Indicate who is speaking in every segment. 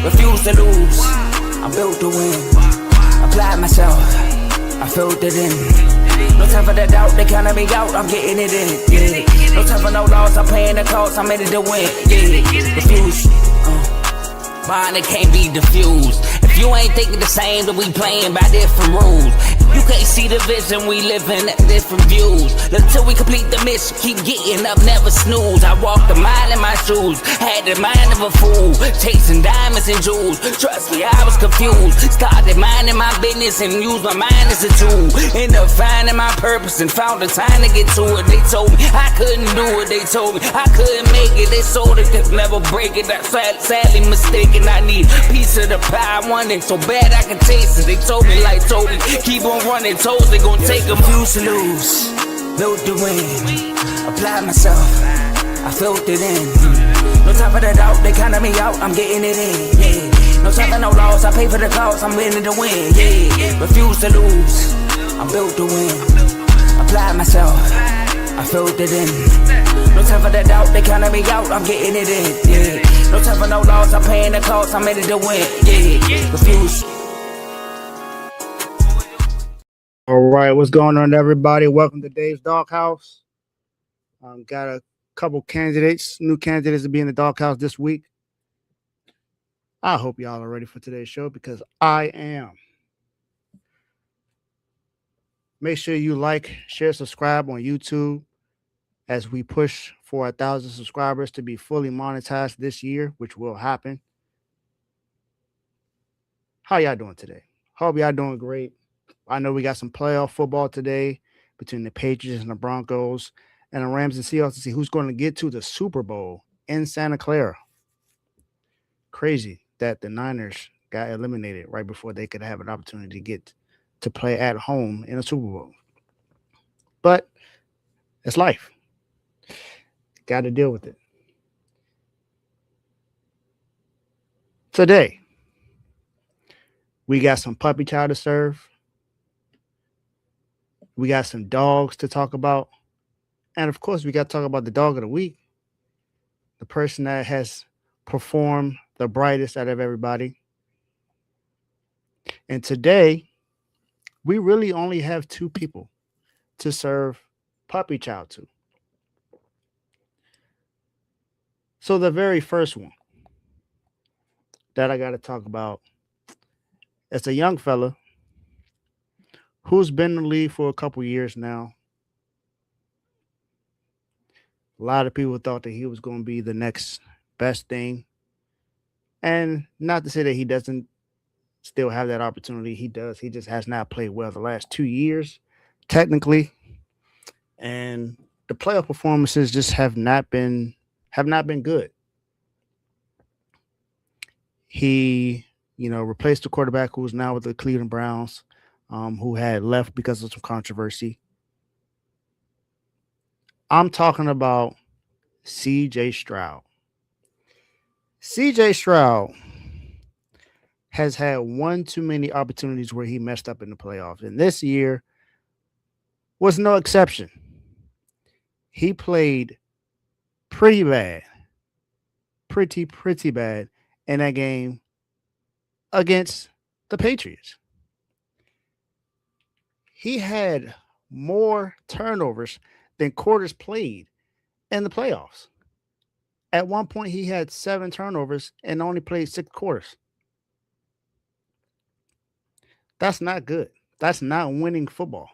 Speaker 1: refuse to lose. I'm built to win. Applied myself, I filled it in. No time for the doubt, they counted me out, I'm getting it in. Yeah. No time for no loss, I'm paying the cost, I'm in it to win. Yeah. Refuse. Mine, it can't be diffused. If you ain't thinking the same, then we playing by different rules. You can't see the vision, we living at different views. Until we complete the mission, keep getting up, never snooze. I walked a mile in my shoes, had the mind of a fool, chasing diamonds and jewels. Trust me, I was confused. Started minding my business and used my mind as a tool. Ended up finding my purpose and found the time to get to it. They told me I couldn't do it, they told me I couldn't make it. They sold it, could never break it. That's sadly mistaken. I need a piece of the pie, I want it so bad I can taste it. They told me like told me, keep on running, toes they gon' take them. Refuse to lose, built to win. Applied myself, I filled it in. No time for the doubt, they counted me out, I'm getting it in. Yeah. No time for no loss, I pay for the cost, I'm winning to win. Yeah. Refuse to lose, I'm built to win. Applied myself, I filled it in. No time for the doubt, they counted me out, I'm getting it in. Yeah. No time for no loss, I'm paying the cost, I'm in it to win. Yeah. Refuse.
Speaker 2: All right, what's going on, everybody? Welcome to Dave's Dawg House. Got a couple candidates, new candidates to be in the Dawg House this week. I hope y'all are ready for today's show because I am. Make sure you like, share, subscribe on YouTube as we push for 1,000 subscribers to be fully monetized this year, which will happen. How y'all doing today? Hope y'all doing great. I know we got some playoff football today between the Patriots and the Broncos and the Rams and Seahawks to see who's going to get to the Super Bowl in Santa Clara. Crazy that the Niners got eliminated right before they could have an opportunity to get to play at home in a Super Bowl. But it's life. Got to deal with it. Today, we got some puppy chow to serve. We got some dogs to talk about. And of course, we got to talk about the dog of the week. The person that has performed the brightest out of everybody. And today, we really only have two people to serve puppy chow to. So the very first one that I got to talk about is a young fella who's been in the league for a couple years now. A lot of people thought that he was going to be the next best thing. And not to say that he doesn't still have that opportunity. He does. He just has not played well the last 2 years, technically. And the playoff performances just have not been good. He, replaced the quarterback who's now with the Cleveland Browns. Who had left because of some controversy. I'm talking about C.J. Stroud. C.J. Stroud has had one too many opportunities where he messed up in the playoffs. And this year was no exception. He played pretty bad. Pretty bad in that game against the Patriots. He had more turnovers than quarters played in the playoffs. At one point, he had 7 turnovers and only played 6 quarters. That's not good. That's not winning football.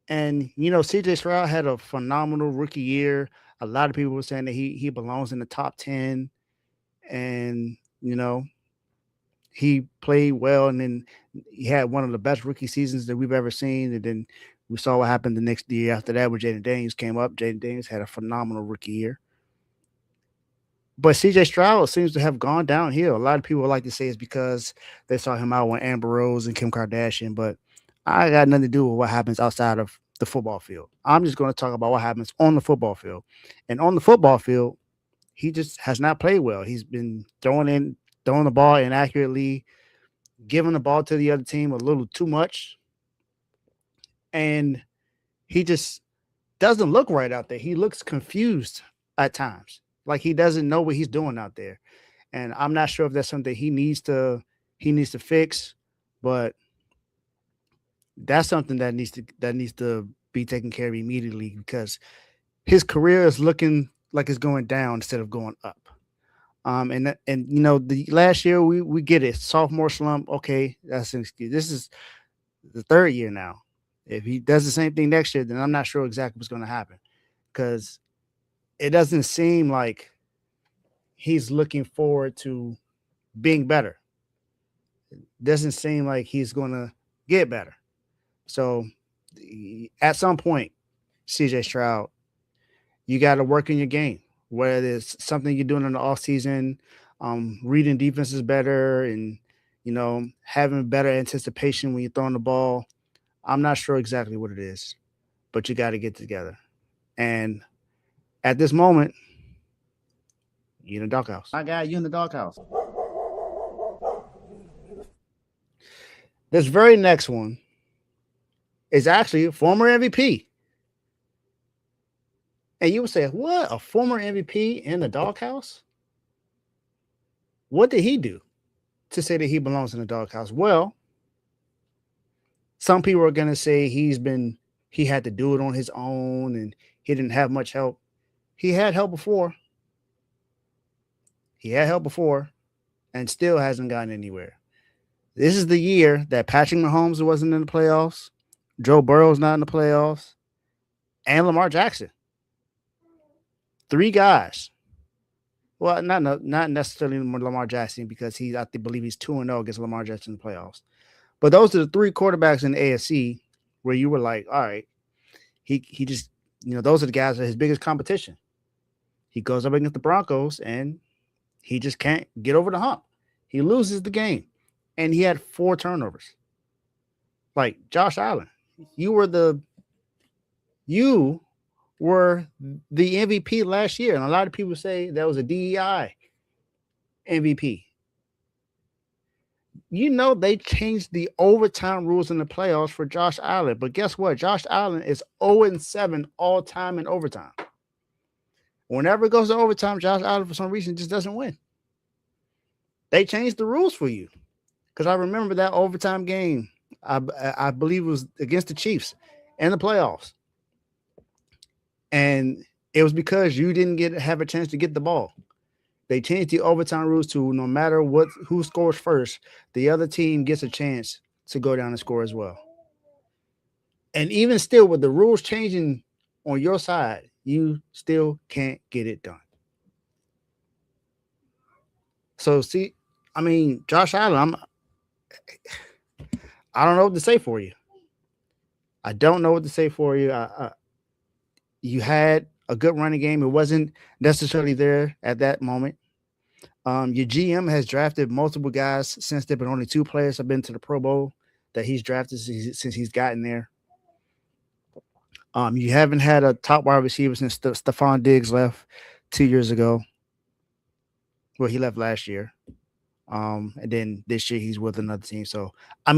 Speaker 2: And, C.J. Stroud had a phenomenal rookie year. A lot of people were saying that he belongs in the top 10. And, he played well, and then he had one of the best rookie seasons that we've ever seen. And then we saw what happened the next year after that when Jaden Daniels came up. Jaden Daniels had a phenomenal rookie year. But C.J. Stroud seems to have gone downhill. A lot of people like to say it's because they saw him out with Amber Rose and Kim Kardashian, but I got nothing to do with what happens outside of the football field. I'm just going to talk about what happens on the football field. And on the football field, he just has not played well. He's been throwing the ball inaccurately, giving the ball to the other team a little too much. And he just doesn't look right out there. He looks confused at times, like he doesn't know what he's doing out there. And I'm not sure if that's something he needs to fix, but that's something that needs to be taken care of immediately because his career is looking like it's going down instead of going up. And the last year we get it, sophomore slump. Okay, that's an excuse. This is the third year now. If he does the same thing next year, then I'm not sure exactly what's going to happen because it doesn't seem like he's looking forward to being better. It doesn't seem like he's going to get better. So at some point, CJ Stroud, you got to work in your game, whether it's something you're doing in the off season, reading defenses better and, having better anticipation when you're throwing the ball. I'm not sure exactly what it is, but you got to get together. And at this moment, you're in the doghouse.
Speaker 3: My guy, you in the doghouse.
Speaker 2: This very next one is actually a former MVP. And you would say, what? A former MVP in the doghouse? What did he do to say that he belongs in the doghouse? Well, some people are going to say he had to do it on his own and he didn't have much help. He had help before. And still hasn't gotten anywhere. This is the year that Patrick Mahomes wasn't in the playoffs, Joe Burrow's not in the playoffs, and Lamar Jackson. 3 guys. Well, not necessarily Lamar Jackson because I believe he's 2-0 against Lamar Jackson in the playoffs. But those are the 3 quarterbacks in the AFC where you were like, all right, he just, those are the guys that are his biggest competition. He goes up against the Broncos and he just can't get over the hump. He loses the game. And he had 4 turnovers. Like Josh Allen, you were the MVP last year. And a lot of people say that was a DEI MVP. They changed the overtime rules in the playoffs for Josh Allen. But guess what? Josh Allen is 0-7 all time in overtime. Whenever it goes to overtime, Josh Allen, for some reason, just doesn't win. They changed the rules for you. Because I remember that overtime game, I believe it was against the Chiefs in the playoffs. And it was because you didn't have a chance to get the ball. They changed the overtime rules to no matter who scores first, the other team gets a chance to go down and score as well. And even still, with the rules changing on your side, you still can't get it done. So, Josh Allen, I don't know what to say for you. I don't know what to say for you. You had a good running game. It wasn't necessarily there at that moment. Your GM has drafted multiple guys since then, but only 2 players have been to the Pro Bowl that he's drafted since he's gotten there. You haven't had a top wide receiver since Stephon Diggs left 2 years ago. Well, he left last year. And then this year he's with another team. So, I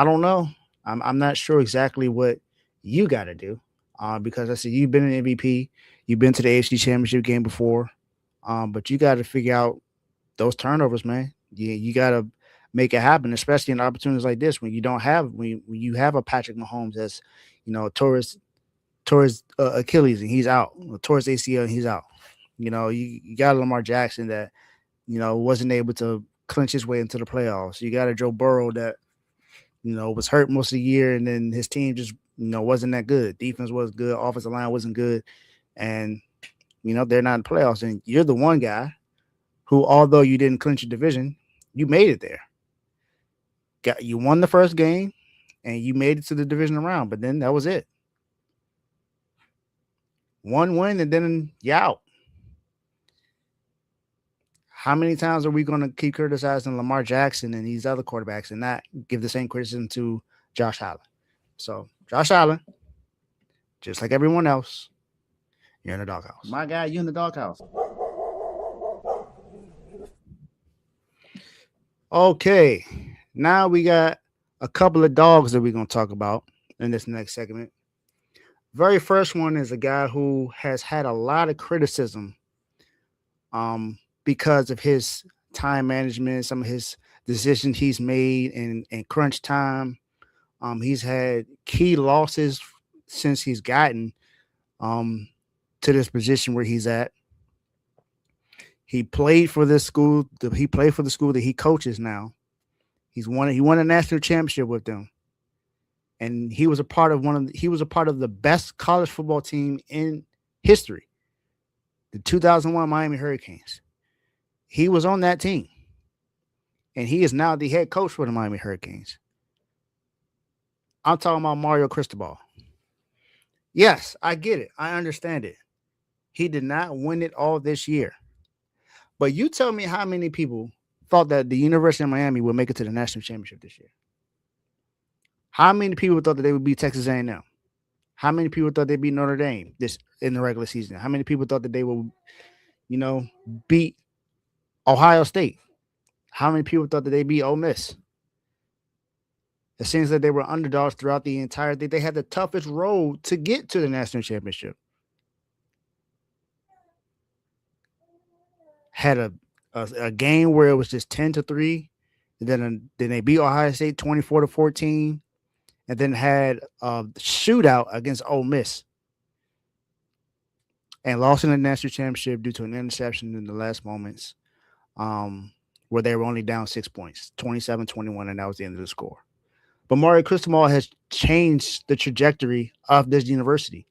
Speaker 2: don't know. I'm not sure exactly what you got to do because I said you've been an MVP. You've been to the AFC Championship game before. But you got to figure out those turnovers, man. You got to make it happen, especially in opportunities like this when you have a Patrick Mahomes that's, towards Achilles and he's out, towards ACL and he's out. You got a Lamar Jackson that, wasn't able to clinch his way into the playoffs. You got a Joe Burrow that, was hurt most of the year, and then his team just, wasn't that good. Defense was good. Offensive line wasn't good. And, they're not in the playoffs. And you're the one guy who, although you didn't clinch your division, you made it there. You won the first game, and you made it to the divisional round. But then that was it. One win, and then you're out. How many times are we going to keep criticizing Lamar Jackson and these other quarterbacks and not give the same criticism to Josh Allen? So, Josh Allen, just like everyone else, you're in the doghouse.
Speaker 3: My guy, you in the doghouse.
Speaker 2: Okay, now we got a couple of dogs that we're going to talk about in this next segment. Very first one is a guy who has had a lot of criticism because of his time management, some of his decisions he's made in crunch time. He's had key losses since he's gotten to this position where he's at. He played for this school. He played for the school that he coaches now. He won a national championship with them, and he was a part of the best college football team in history, the 2001 Miami Hurricanes. He was on that team, and he is now the head coach for the Miami Hurricanes. I'm talking about Mario Cristobal. Yes, I get it. I understand it. He did not win it all this year. But you tell me how many people thought that the University of Miami would make it to the national championship this year? How many people thought that they would beat Texas A&M? How many people thought they'd beat Notre Dame this in the regular season? How many people thought that they would, beat Ohio State? How many people thought that they beat Ole Miss? It seems that they were underdogs throughout the entire thing. They had the toughest road to get to the national championship. Had a game where it was just 10-3. Then they beat Ohio State 24-14, and then had a shootout against Ole Miss, and lost in the national championship due to an interception in the last moments, where they were only down 6 points, 27-21, and that was the end of the score. But Mario Cristobal has changed the trajectory of this university.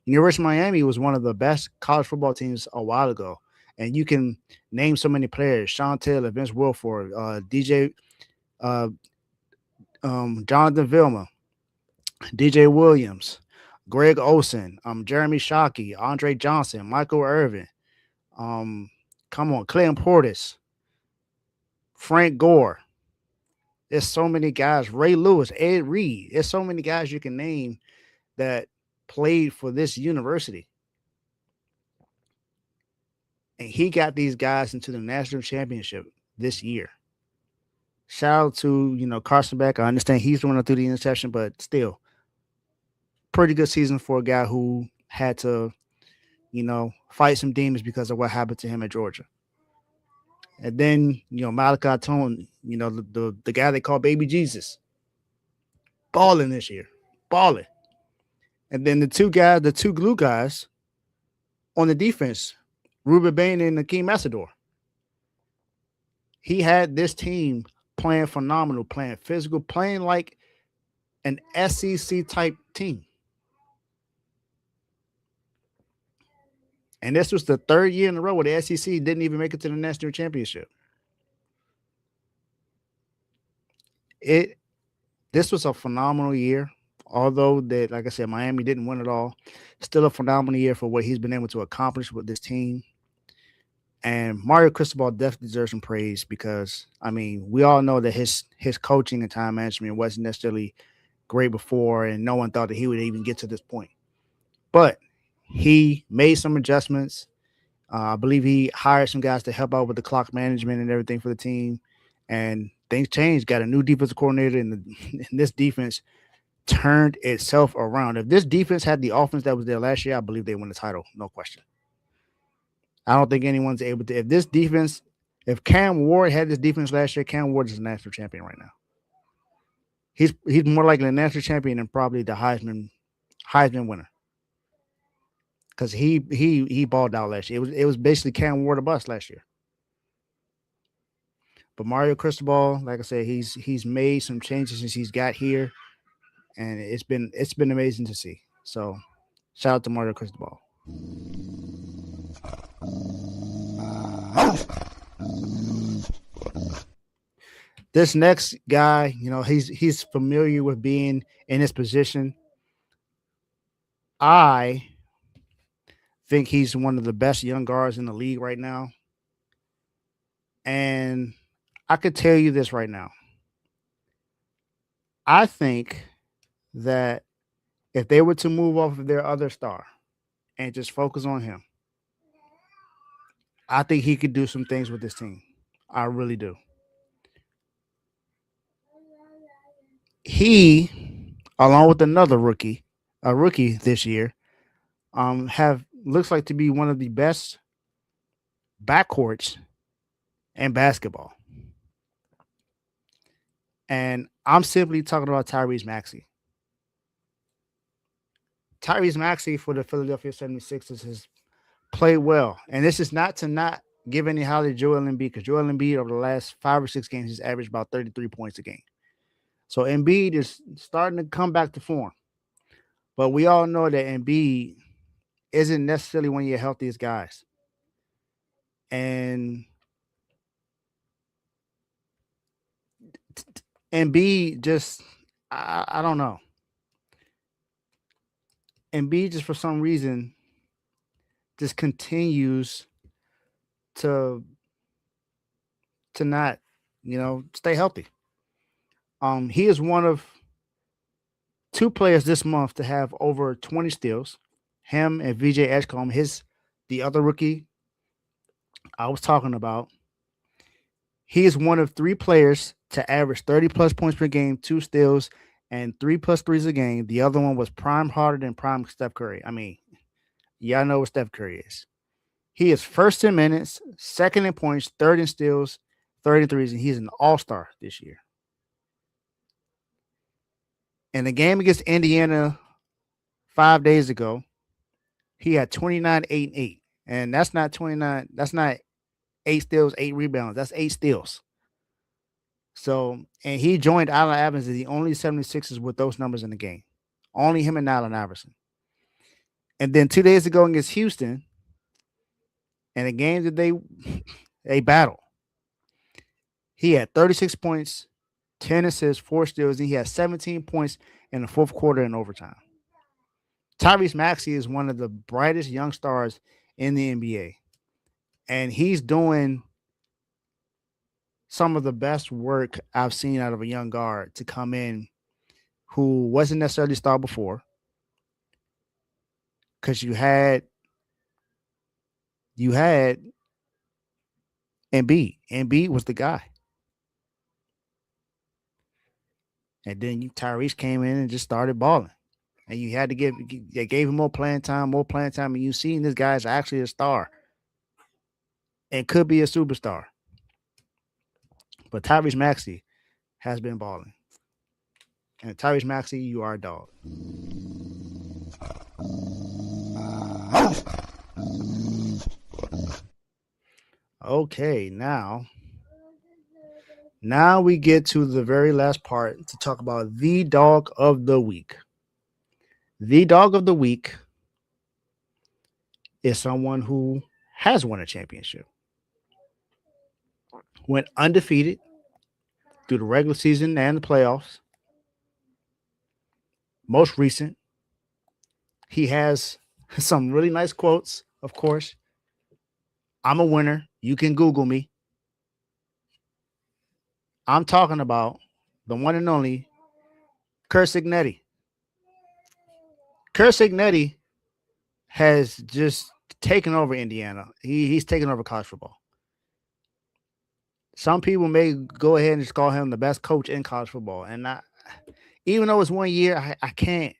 Speaker 2: University of Miami was one of the best college football teams a while ago. And you can name so many players: Sean Taylor, Vince Wilfork, Jonathan Vilma, DJ Williams, Greg Olson, Jeremy Shockey, Andre Johnson, Michael Irvin, Clinton Portis, Frank Gore. There's so many guys. Ray Lewis, Ed Reed. There's so many guys you can name that played for this university. And he got these guys into the national championship this year. Shout out to, Carson Beck. I understand he's running through the interception, but still, pretty good season for a guy who had to, fight some demons because of what happened to him at Georgia. And then, Malachi Tone, the guy they call Baby Jesus, balling this year, balling. And then the two glue guys on the defense, Ruben Bain and Akeem Massador. He had this team playing phenomenal, playing physical, playing like an SEC type team. And this was the third year in a row where the SEC didn't even make it to the national championship. This was a phenomenal year. Although that, like I said, Miami didn't win it all, still a phenomenal year for what he's been able to accomplish with this team. And Mario Cristobal definitely deserves some praise because, we all know that his coaching and time management wasn't necessarily great before, and no one thought that he would even get to this point. But he made some adjustments. I believe he hired some guys to help out with the clock management and everything for the team. And things changed. Got a new defensive coordinator, and this defense turned itself around. If this defense had the offense that was there last year, I believe they win the title, no question. I don't think anyone's able to. If Cam Ward had this defense last year, Cam Ward is a national champion right now. He's more likely a national champion than probably the Heisman winner. Because he balled out last year. It was basically Cam Ward a bust last year. But Mario Cristobal, like I said, he's made some changes since he's got here, and it's been amazing to see. So shout out to Mario Cristobal. This next guy, he's familiar with being in his position. I think he's one of the best young guards in the league right now. And I could tell you this right now. I think that if they were to move off of their other star and just focus on him, I think he could do some things with this team. I really do. He, along with another rookie this year, looks like to be one of the best backcourts in basketball. And I'm simply talking about Tyrese Maxey. Tyrese Maxey for the Philadelphia 76ers has played well. And this is not to not give any highlight to Joel Embiid, because Joel Embiid over the last 5 or 6 games has averaged about 33 points a game. So Embiid is starting to come back to form. But we all know that Embiid isn't necessarily one of your healthiest guys. And Embiid just, I don't know. Embiid just for some reason just continues to not, stay healthy. He is one of 2 players this month to have over 20 steals. Him and VJ Edgecombe, the other rookie I was talking about. He is one of 3 players to average 30 plus points per game, 2 steals, and 3 plus threes a game. The other one was prime Harden and prime Steph Curry. I mean, y'all know what Steph Curry is. He is first in minutes, second in points, third in steals, third in threes, and he's an all-star this year. In the game against Indiana 5 days ago, he had 29, 8, and 8. And that's not 29. That's not 8 steals, 8 rebounds. That's 8 steals. So, and he joined Allen Iverson as the only 76ers with those numbers in the game. Only him and Allen Iverson. And then 2 days ago against Houston, in a game that they battled, he had 36 points, 10 assists, 4 steals, and he had 17 points in the fourth quarter in overtime. Tyrese Maxey is one of the brightest young stars in the NBA. And he's doing some of the best work I've seen out of a young guard to come in who wasn't necessarily a star before. Because you had Embiid. Embiid was the guy. And then Tyrese came in and just started balling. And you had to they gave him more playing time. And you've seen this guy is actually a star. And could be a superstar. But Tyrese Maxey has been balling. And Tyrese Maxey, you are a dog. Okay, now we get to the very last part to talk about the dog of the week. The dog of the week is someone who has won a championship. Went undefeated through the regular season and the playoffs. Most recent, he has some really nice quotes, of course. I'm a winner. You can Google me. I'm talking about the one and only Curt Cignetti. Curt Cignetti has just taken over Indiana. He's taken over college football. Some people may go ahead and just call him the best coach in college football. And even though it's 1 year, I can't.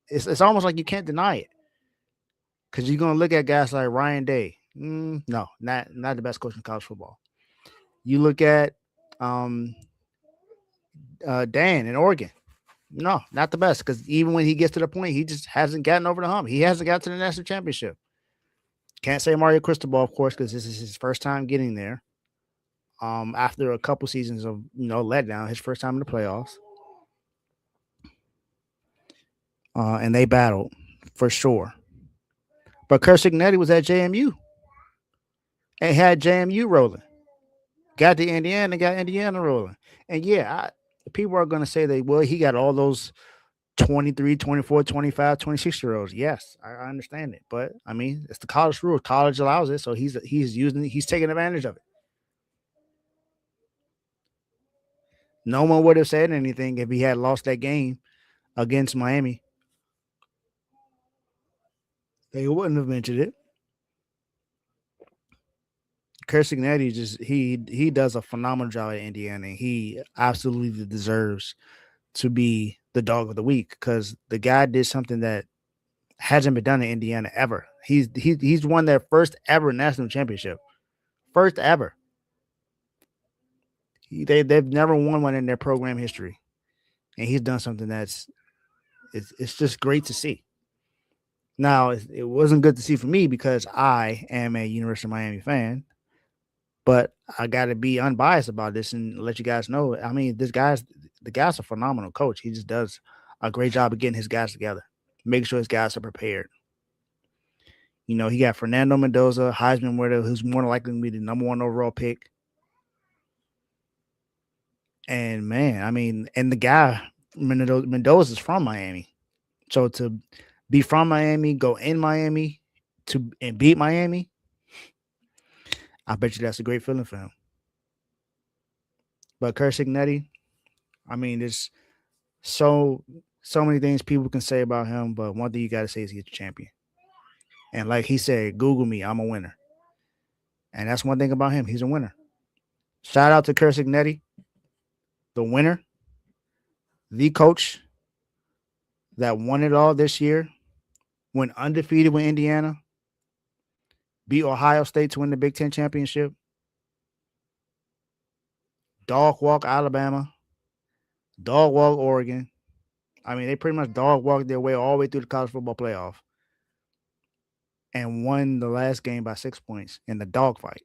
Speaker 2: It's almost like you can't deny it. Because you're going to look at guys like Ryan Day. No, not the best coach in college football. You look at Dan in Oregon. No, not the best. Because even when he gets to the point, he just hasn't gotten over the hump. He hasn't got to the national championship. Can't say Mario Cristobal, of course, because this is his first time getting there. After a couple seasons of letdown, his first time in the playoffs. And they battled for sure. But Curt Cignetti was at JMU and had JMU rolling. Got to Indiana and got Indiana rolling. And yeah, people are going to say that, he got all those 23, 24, 25, 26-year-olds. Yes, I understand it. But, I mean, it's the college rule. College allows it, so he's taking advantage of it. No one would have said anything if he had lost that game against Miami. They wouldn't have mentioned it. Curt Cignetti he does a phenomenal job at Indiana. He absolutely deserves to be the dog of the week because the guy did something that hasn't been done in Indiana ever. He's won their first ever national championship First ever. They've never won one in their program history. And he's done something it's just great to see. Now, it wasn't good to see for me because I am a University of Miami fan, but I got to be unbiased about this and let you guys know. I mean, the guy's a phenomenal coach. He just does a great job of getting his guys together, make sure his guys are prepared. You know, he got Fernando Mendoza, Heisman winner, who's more than likely to be the number 1 overall pick. And, man, I mean, and the guy, Mendoza, is from Miami. So to be from Miami, go in Miami, and beat Miami, I bet you that's a great feeling for him. But Curt Cignetti, I mean, there's so many things people can say about him, but one thing you got to say is he's a champion. And like he said, Google me, I'm a winner. And that's one thing about him. He's a winner. Shout out to Curt Cignetti, the winner, the coach that won it all this year, went undefeated with Indiana, beat Ohio State to win the Big Ten championship, dog walk Alabama, dog walk Oregon. I mean, they pretty much dog walked their way all the way through the college football playoff and won the last game by 6 points in the dogfight.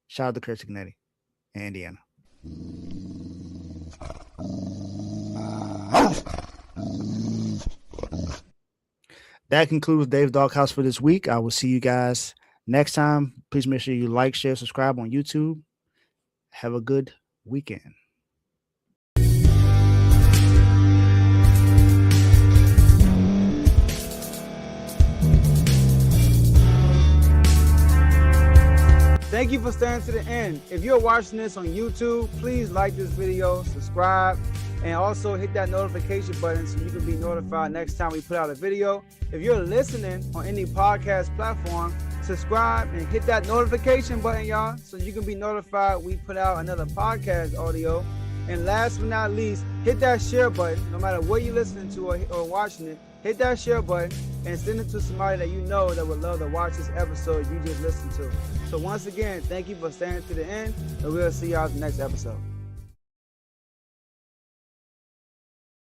Speaker 2: Shout out to Curt Cignetti and Indiana. That concludes Dave's Doghouse for this week. I will see you guys next time. Please make sure you like, share, subscribe on YouTube. Have a good weekend.
Speaker 4: Thank you for staying to the end. If you're watching this on YouTube, please like this video, subscribe, and also hit that notification button so you can be notified next time we put out a video. If you're listening on any podcast platform, subscribe and hit that notification button, y'all, so you can be notified we put out another podcast audio. And last but not least, hit that share button. No matter what you're listening to or watching it, hit that share button and send it to somebody that you know that would love to watch this episode you just listened to. So once again, thank you for staying to the end, and we'll see y'all in the next episode.